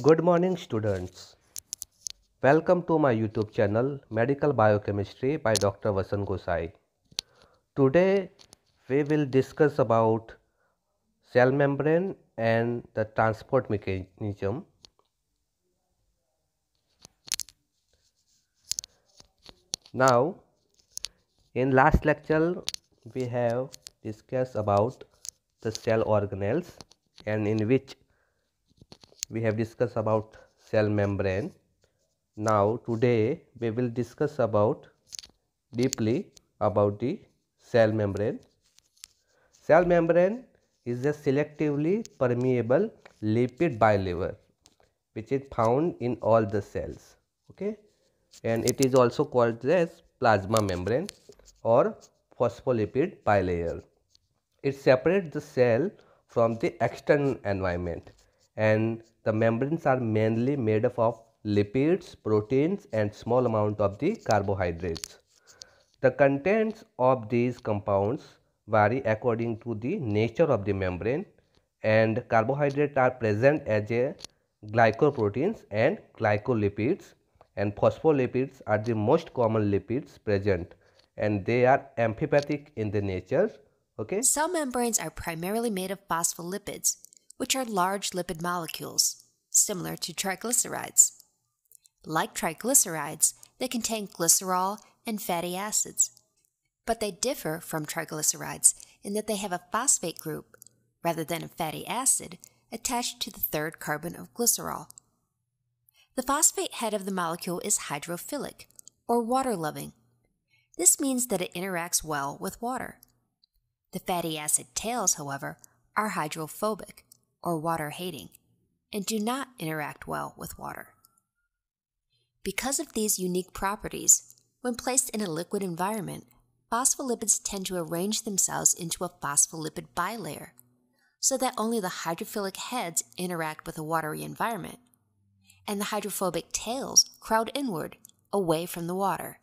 Good morning, students. Welcome to my YouTube channel Medical Biochemistry by Dr. Vasan Gosai. Today we will discuss about cell membrane and the transport mechanism. Now, in last lecture we have discussed about the cell organelles, and in which we have discussed about cell membrane. Now today we will discuss deeply about the cell membrane. Cell membrane is a selectively permeable lipid bilayer which is found in all the cells, okay, and it is also called as plasma membrane or phospholipid bilayer. It separates the cell from the external environment, and the membranes are mainly made up of lipids, proteins and small amount of the carbohydrates. The contents of these compounds vary according to the nature of the membrane, and carbohydrates are present as a glycoproteins and glycolipids, and phospholipids are the most common lipids present, and they are amphipathic in the nature. Okay. Cell membranes are primarily made of phospholipids, which are large lipid molecules, similar to triglycerides. Like triglycerides, they contain glycerol and fatty acids, but they differ from triglycerides in that they have a phosphate group, rather than a fatty acid, attached to the third carbon of glycerol. The phosphate head of the molecule is hydrophilic, or water-loving. This means that it interacts well with water. The fatty acid tails, however, are hydrophobic, or water-hating, and do not interact well with water. Because of these unique properties, when placed in a liquid environment, phospholipids tend to arrange themselves into a phospholipid bilayer, so that only the hydrophilic heads interact with a watery environment, and the hydrophobic tails crowd inward, away from the water.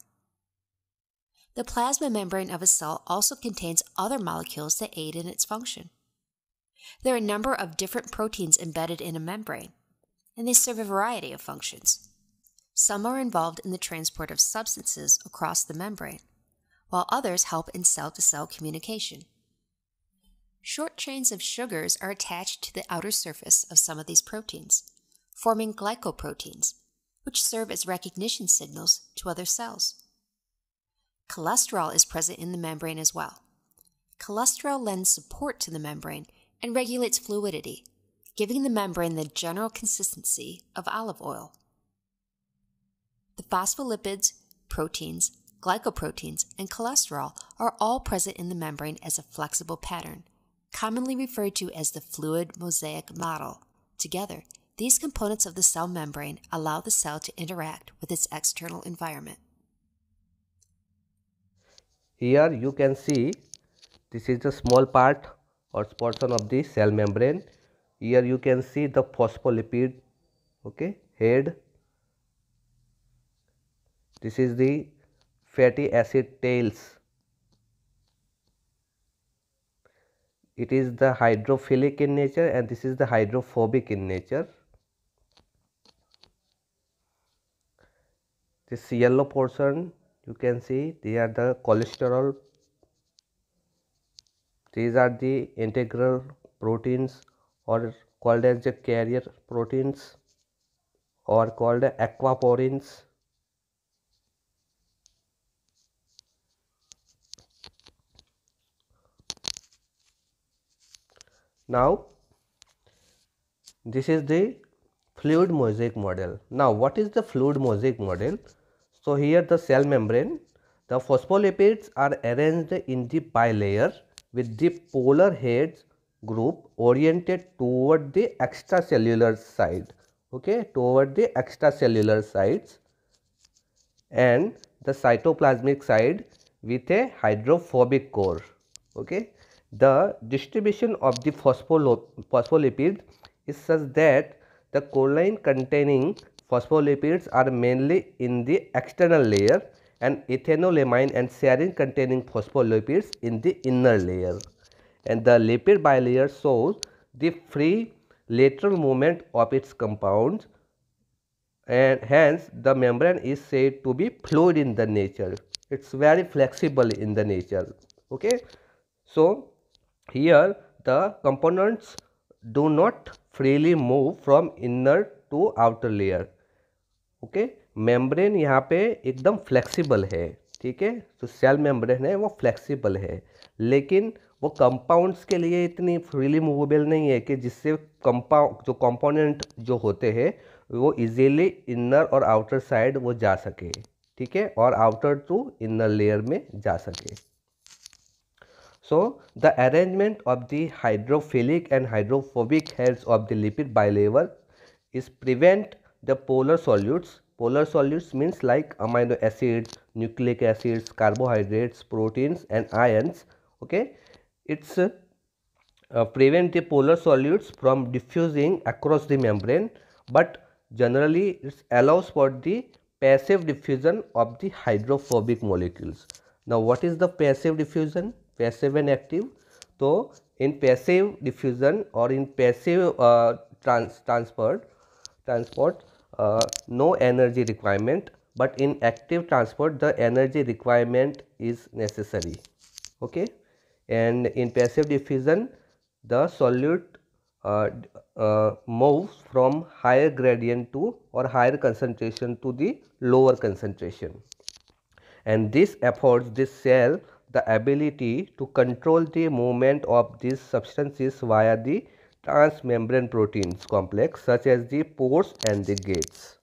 The plasma membrane of a cell also contains other molecules that aid in its function. There are a number of different proteins embedded in a membrane, and they serve a variety of functions. Some are involved in the transport of substances across the membrane, while others help in cell-to-cell communication. Short chains of sugars are attached to the outer surface of some of these proteins, forming glycoproteins, which serve as recognition signals to other cells. Cholesterol is present in the membrane as well. Cholesterol lends support to the membrane and regulates fluidity, giving the membrane the general consistency of olive oil. The phospholipids, proteins, glycoproteins, and cholesterol are all present in the membrane as a flexible pattern, commonly referred to as the fluid mosaic model. Together, these components of the cell membrane allow the cell to interact with its external environment. Here you can see this is a small part or portion of the cell membrane. Here you can see the phospholipid, okay, head. This is the fatty acid tails. It is the hydrophilic in nature, and this is the hydrophobic in nature. This yellow portion you can see, they are the cholesterol. These are the integral proteins, or called as the carrier proteins, or called aquaporins. Now this is the fluid mosaic model. Now what is the fluid mosaic model? So here the cell membrane, the phospholipids are arranged in the bilayer with the polar heads group oriented toward the extracellular side, okay, toward the extracellular sides, and the cytoplasmic side with a hydrophobic core, okay. The distribution of the phospholipid is such that the choline containing phospholipids are mainly in the external layer, and ethanolamine and serine containing phospholipids in the inner layer, and the lipid bilayer shows the free lateral movement of its compounds, and hence the membrane is said to be fluid in the nature. It's very flexible in the nature. Okay, so here the components do not freely move from inner to outer layer. Okay, membrane यहाँ पे एकदम flexible है, ठीक है। तो cell membrane है वो flexible है, लेकिन वो कंपाउंड्स के लिए इतनी फ्रीली मूवेबल नहीं है कि जिससे जो कंपोनेंट जो होते हैं वो इजीली इनर और आउटर साइड वो जा सके, ठीक है, और आउटर टू इनर लेयर में जा सके। So the arrangement of the hydrophilic and hydrophobic heads of the lipid bilayer is prevent the polar solutes. Polar solutes means like amino acids, nucleic acids, carbohydrates, proteins and ions. Okay, it's prevent the polar solutes from diffusing across the membrane, but generally it allows for the passive diffusion of the hydrophobic molecules. Now what is the passive diffusion? Passive and active. So in passive diffusion or in passive transport no energy requirement, but in active transport the energy requirement is necessary. Okay, and in passive diffusion the solute moves from higher gradient to or higher concentration to the lower concentration, and this affords this cell the ability to control the movement of these substances via the transmembrane proteins complex such as the pores and the gates.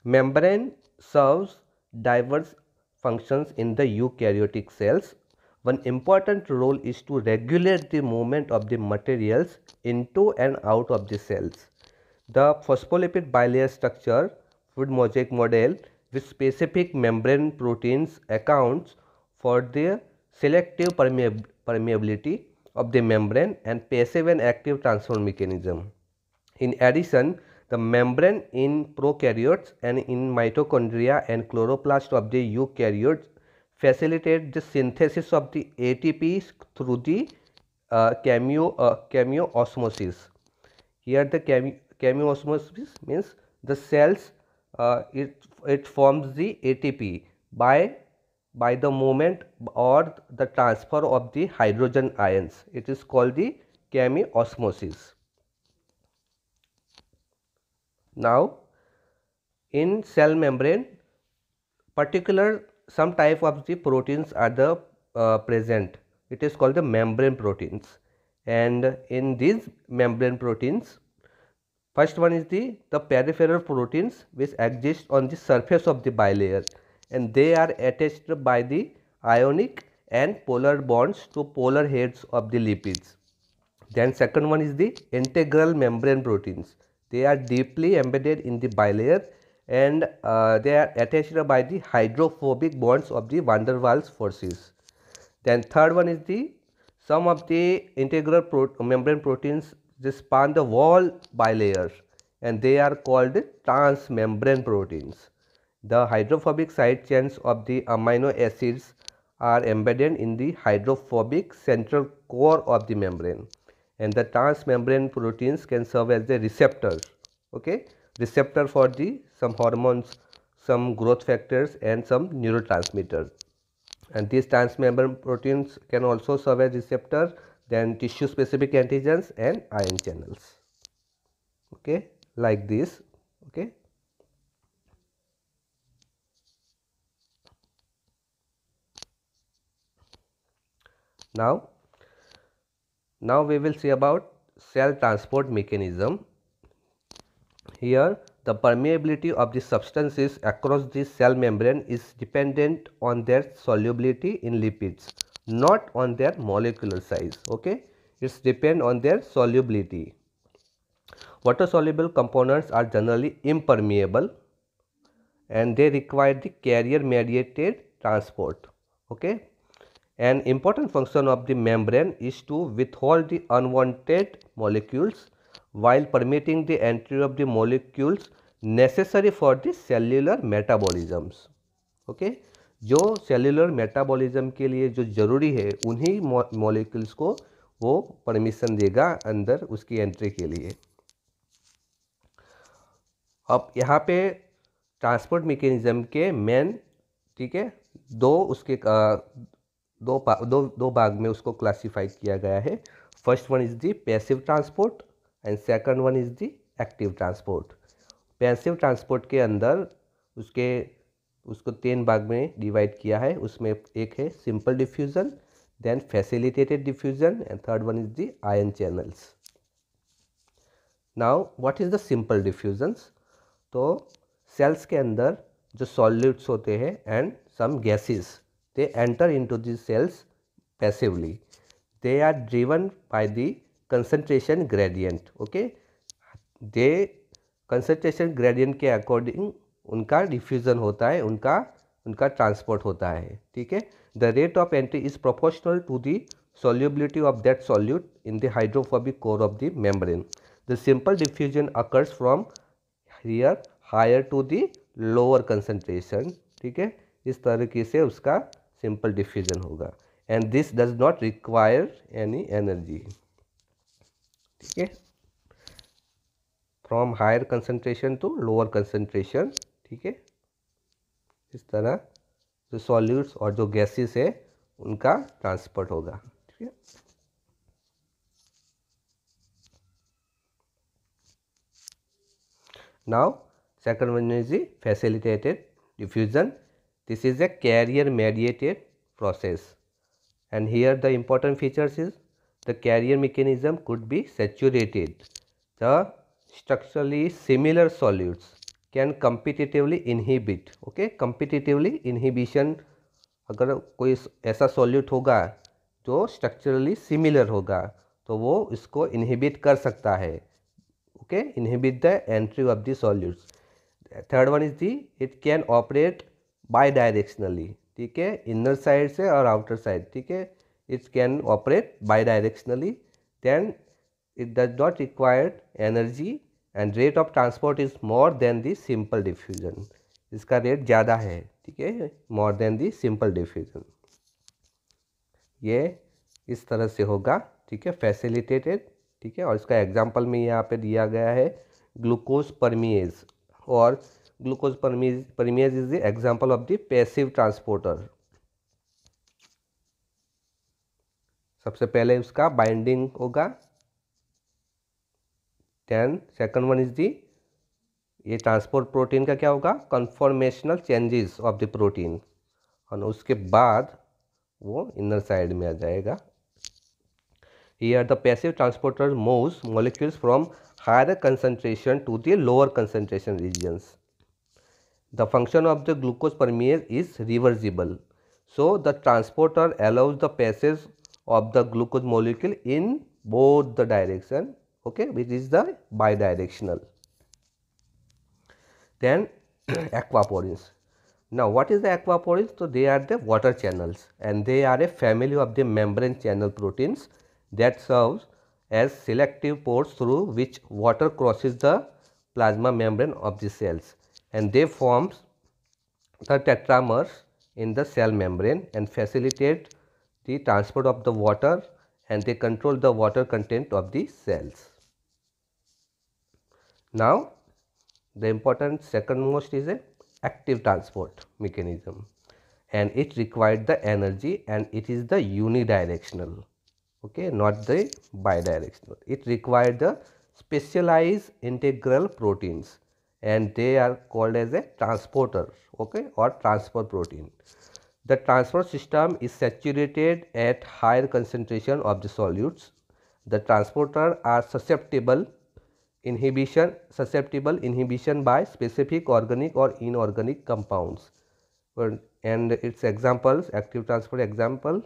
Membrane serves diverse functions in the eukaryotic cells. One important role is to regulate the movement of the materials into and out of the cells. The phospholipid bilayer structure, fluid mosaic model, with specific membrane proteins accounts for the selective permeability of the membrane and passive and active transfer mechanism. In addition, the membrane in prokaryotes and in mitochondria and chloroplast of the eukaryotes facilitate the synthesis of the ATP through the chemiosmosis. Here the chemiosmosis means the cells it forms the ATP by the movement or the transfer of the hydrogen ions. It is called the chemiosmosis. Now in cell membrane some type of the proteins are the present. It is called the membrane proteins, and in these membrane proteins, first one is the peripheral proteins which exist on the surface of the bilayer, and they are attached by the ionic and polar bonds to polar heads of the lipids. Then second one is the integral membrane proteins. They are deeply embedded in the bilayer and they are attached by the hydrophobic bonds of the van der Waals forces. Then third one is some of the integral membrane proteins span the wall bilayers, and they are called transmembrane proteins. The hydrophobic side chains of the amino acids are embedded in the hydrophobic central core of the membrane, and the transmembrane proteins can serve as the receptors. Okay, receptor for some hormones, some growth factors and some neurotransmitters, and these transmembrane proteins can also serve as receptor, then tissue specific antigens and ion channels. Okay, like this. Okay, now we will see about cell transport mechanism. Here the permeability of the substances across the cell membrane is dependent on their solubility in lipids, not on their molecular size. Okay, it's depend on their solubility. Water soluble components are generally impermeable and they require the carrier mediated transport. Okay, an important function of the membrane is to withhold the unwanted molecules while permitting the entry of the molecules necessary for the cellular metabolisms. Okay, जो cellular metabolism के लिए जो जरूरी है उन्हीं molecules को वो permission देगा अंदर उसकी एंट्री के लिए। अब यहाँ पे ट्रांसपोर्ट मैकेनिज्म के मेन, ठीक है, दो भाग में उसको क्लासिफाई किया गया है। First one is the passive transport and second one is the active transport. Passive transport के अंदर उसको 3 भाग में डिवाइड किया है। उसमें एक है simple diffusion, then facilitated diffusion and third one is the ion channels. Now what is the simple diffusions? तो सेल्स के अंदर जो सॉल्यूट्स होते हैं and some gases, they enter into the cells passively. They are driven by the concentration gradient. Okay, they concentration gradient के according उनका diffusion होता है, उनका ट्रांसपोर्ट होता है, ठीक है। The rate of entry is proportional to the solubility of that solute in the hydrophobic core of the membrane. The simple diffusion occurs from here higher to the lower concentration, ठीक है। इस तरीके से उसका सिंपल डिफ्यूजन होगा and this does not require any energy, ठीक है, from higher concentration to lower concentration, ठीक है। इस तरह जो सॉल्यूट्स और जो गैसेस है उनका ट्रांसपोर्ट होगा, ठीक है। Now second one is the facilitated diffusion. This is a carrier mediated process, and here the important features is the carrier mechanism could be saturated. The structurally similar solutes can competitively inhibit. Okay, competitively inhibition, अगर कोई ऐसा solute होगा जो structurally similar होगा तो वो इसको inhibit कर सकता है. Okay, inhibit the entry of the solutes. Third one is it can operate बाईडायरेक्शनली, ठीक है, इनर साइड से और आउटर साइड, ठीक है। It can operate bidirectionally, then it does not required energy and rate of transport is more than the simple diffusion. इसका rate ज़्यादा है, ठीक है, more than the simple diffusion. ये इस तरह से होगा, ठीक है, फैसिलिटेटेड, ठीक है। और इसका एग्जाम्पल में यहाँ पे दिया गया है ग्लूकोज परमिएज, और glucose permease is the example of the passive transporter. सबसे पहले उसका बाइंडिंग होगा, then second one is the, ये ट्रांसपोर्ट प्रोटीन का क्या होगा, conformational changes of the protein, और उसके बाद वो इनर साइड में आ जाएगा. Here the passive transporter moves molecules from higher concentration to the lower concentration regions. The function of the glucose permease is reversible, so the transporter allows the passage of the glucose molecule in both the direction, okay, which is the bidirectional. Then aquaporins. Now what is the aquaporins? So they are the water channels, and they are a family of the membrane channel proteins that serves as selective pores through which water crosses the plasma membrane of the cells, and they forms the tetramers in the cell membrane and facilitate the transport of the water, and they control the water content of the cells. Now the important second most is a active transport mechanism, and it required the energy, and it is the unidirectional, okay, not the bidirectional. It required the specialized integral proteins, and they are called as a transporter, okay, or transport protein. The transport system is saturated at higher concentration of the solutes. The transporter are susceptible inhibition by specific organic or inorganic compounds, and its examples, active transport example,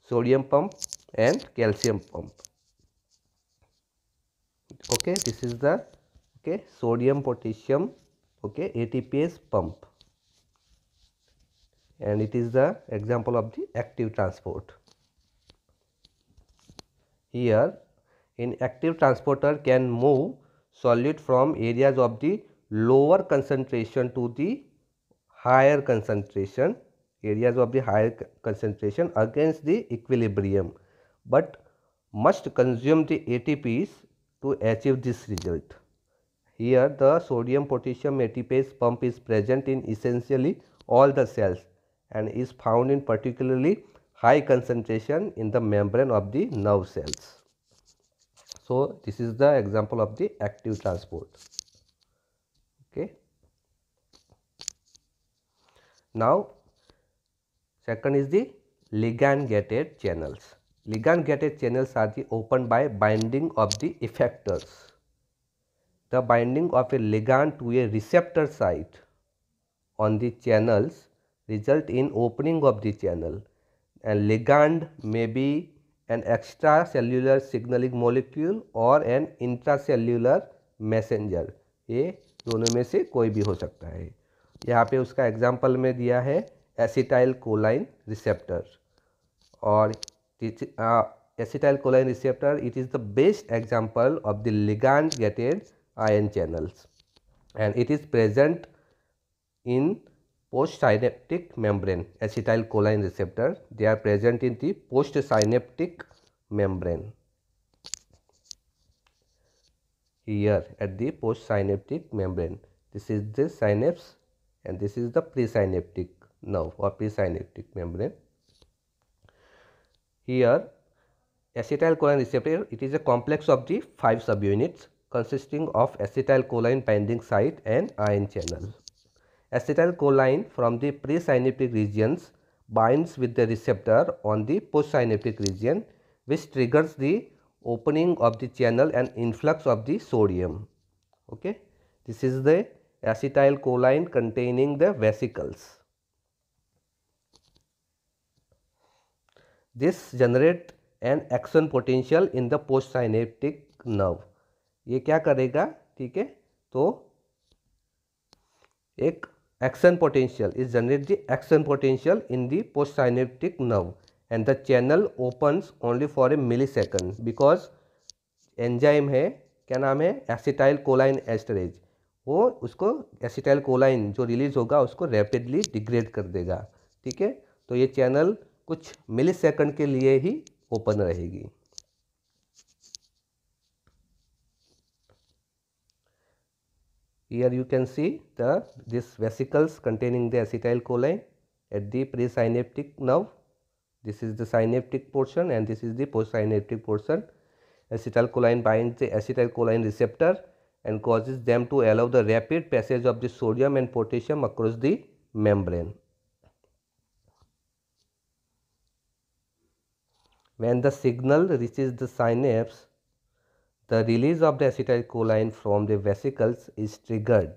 sodium pump and calcium pump. Okay, this is the, okay, sodium potassium, okay, ATPase pump, and it is the example of the active transport. Here in active transporter can move solute from areas of the lower concentration to the higher concentration, areas of the higher concentration against the equilibrium, but must consume the ATPs to achieve this result. Here the sodium potassium ATPase pump is present in essentially all the cells and is found in particularly high concentration in the membrane of the nerve cells. So this is the example of the active transport. Okay. Now second is the ligand gated channels. Ligand gated channels are the opened by binding of the effectors. The binding of a ligand to a receptor site on the channels result in opening of the channel, and ligand may be an extracellular signaling molecule or an intracellular messenger. ये दोनों में से कोई भी हो सकता है. यहाँ पे उसका एग्जाम्पल में दिया है एसिटाइल कोलाइन रिसेप्टर, और acetyl कोलाइन receptor it is the best example of the ligand gated ion channels and it is present in postsynaptic membrane. Acetylcholine receptor, they are present in the postsynaptic membrane. Here at the postsynaptic membrane, this is the synapse and this is the presynaptic nerve or presynaptic membrane. Here acetylcholine receptor, it is a complex of the 5 subunits consisting of acetylcholine binding site and ion channel. Acetylcholine from the presynaptic regions binds with the receptor on the postsynaptic region, which triggers the opening of the channel and influx of the sodium. Okay, this is the acetylcholine containing the vesicles. This generate an action potential in the postsynaptic nerve. ये क्या करेगा, ठीक है, तो एक action potential is generate the action potential in the postsynaptic nerve and the channel opens only for a millisecond because enzyme है, क्या नाम है, एसिटाइलकोलाइन एस्टरेज, वो उसको एसिटाइलकोलाइन जो रिलीज होगा उसको रैपिडली डिग्रेड कर देगा. ठीक है, तो ये चैनल कुछ मिलीसेकंड के लिए ही ओपन रहेगी. Here you can see this vesicles containing the acetylcholine at the presynaptic nerve. This is the synaptic portion and this is the postsynaptic portion. Acetylcholine binds the acetylcholine receptor and causes them to allow the rapid passage of the sodium and potassium across the membrane. When the signal reaches the synapse, the release of the acetylcholine from the vesicles is triggered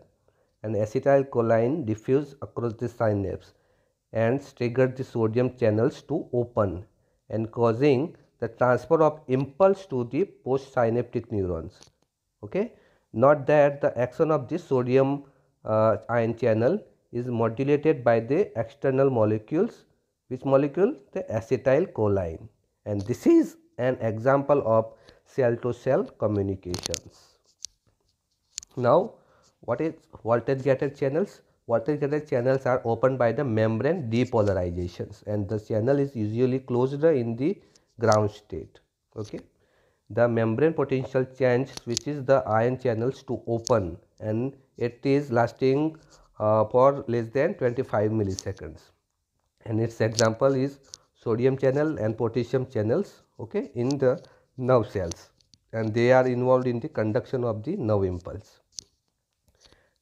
and acetylcholine diffuses across the synapse and triggers the sodium channels to open and causing the transfer of impulse to the postsynaptic neurons. Okay, note that the action of the sodium ion channel is modulated by the external molecules. Which molecule? The acetylcholine, and this is an example of cell to cell communications. Now what is voltage gated channels? Voltage gated channels are opened by the membrane depolarizations and the channel is usually closed in the ground state. Okay, the membrane potential change switches the ion channels to open and it is lasting for less than 25 milliseconds, and its example is sodium channel and potassium channels, okay, in the nerve cells, and they are involved in the conduction of the nerve impulse.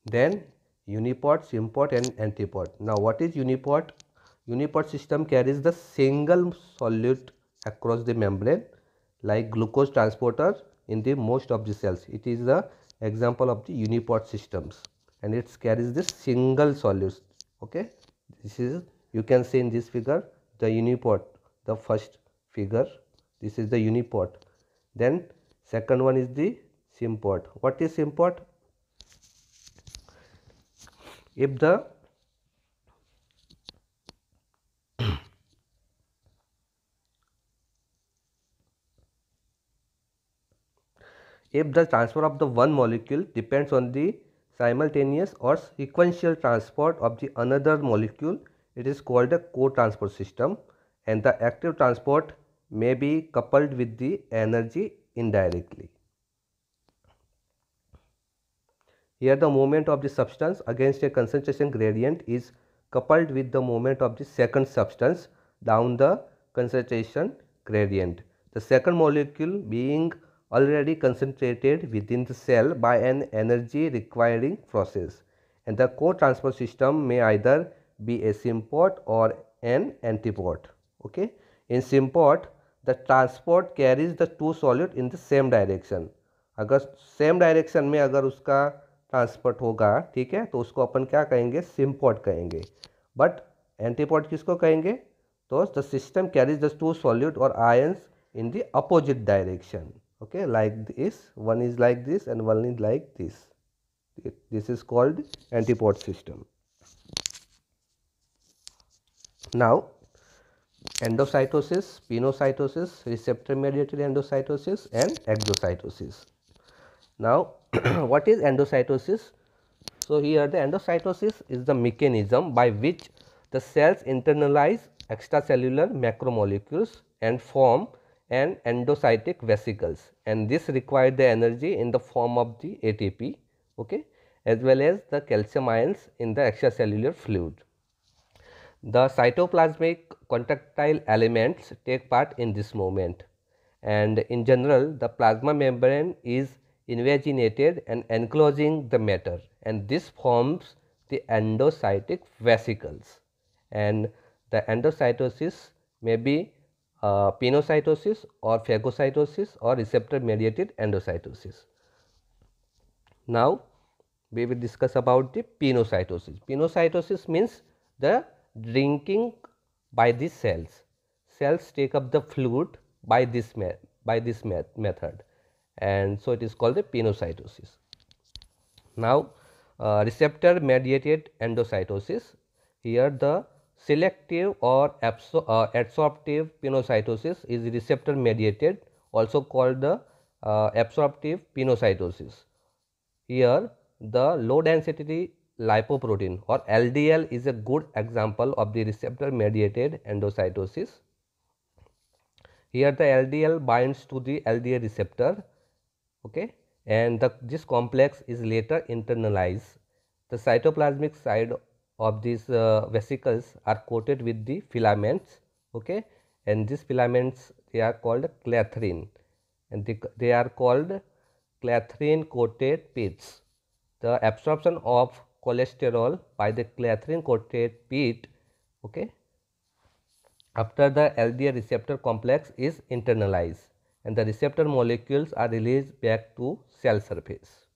Then uniport, symport and antiport. Now what is uniport? Uniport system carries the single solute across the membrane like glucose transporter in the most of the cells. It is the example of the uniport systems and it carries the single solute. Okay, this is, you can see in this figure the uniport, the first figure, this is the uniport. Then second one is the symport. What is symport? If the transfer of the one molecule depends on the simultaneous or sequential transport of the another molecule, it is called a co-transport system, and the active transport may be coupled with the energy indirectly. Here the movement of the substance against a concentration gradient is coupled with the movement of the second substance down the concentration gradient. The second molecule being already concentrated within the cell by an energy requiring process, and the co-transport system may either be a symport or an antiport. Okay, in symport the transport carries the two solute in the same direction. अगर same direction में अगर उसका transport होगा, ठीक है, तो उसको अपन क्या कहेंगे, सिम्पोर्ट कहेंगे. बट एंटीपोर्ट किसको कहेंगे, तो the system carries the two solute और ions in the opposite direction. Okay, like this, one is like this and one is like this. This is called antiport system. Now endocytosis, pinocytosis, receptor mediated endocytosis and exocytosis. Now what is endocytosis? So here the endocytosis is the mechanism by which the cells internalize extracellular macromolecules and form an endocytic vesicles, and this requires the energy in the form of the ATP, okay, as well as the calcium ions in the extracellular fluid. The cytoplasmic contractile elements take part in this movement, and in general the plasma membrane is invaginated and enclosing the matter, and this forms the endocytic vesicles. And the endocytosis may be pinocytosis or phagocytosis or receptor mediated endocytosis. Now we will discuss about the pinocytosis. Pinocytosis means the drinking by the cells. Cells take up the fluid by this method, and so it is called the pinocytosis. Now receptor mediated endocytosis. Here the selective or absorptive pinocytosis is receptor mediated, also called the absorptive pinocytosis. Here the low density lipoprotein or LDL is a good example of the receptor mediated endocytosis. Here the LDL binds to the LDL receptor, okay, and this complex is later internalized. The cytoplasmic side of these vesicles are coated with the filaments, okay, and these filaments, they are called clathrin, and they are called clathrin coated pits. The absorption of cholesterol by the clathrin coated pit, okay, after the LDL receptor complex is internalized, and the receptor molecules are released back to cell surface,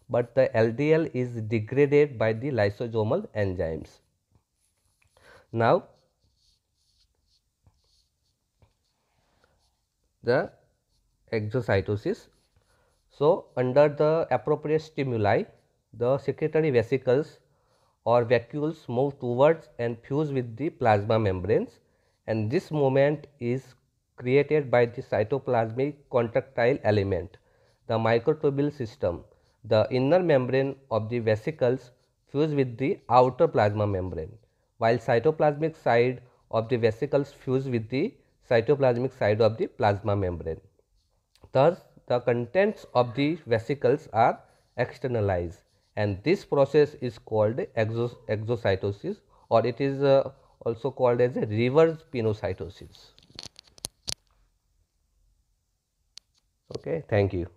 but the LDL is degraded by the lysosomal enzymes. Now the exocytosis. So under the appropriate stimuli, the secretory vesicles or vacuoles move towards and fuse with the plasma membranes, and this movement is created by the cytoplasmic contractile element, the microtubule system. The inner membrane of the vesicles fuse with the outer plasma membrane, while cytoplasmic side of the vesicles fuse with the cytoplasmic side of the plasma membrane. Thus the contents of the vesicles are externalized, and this process is called exocytosis, or it is also called as a reverse pinocytosis. Okay, thank you.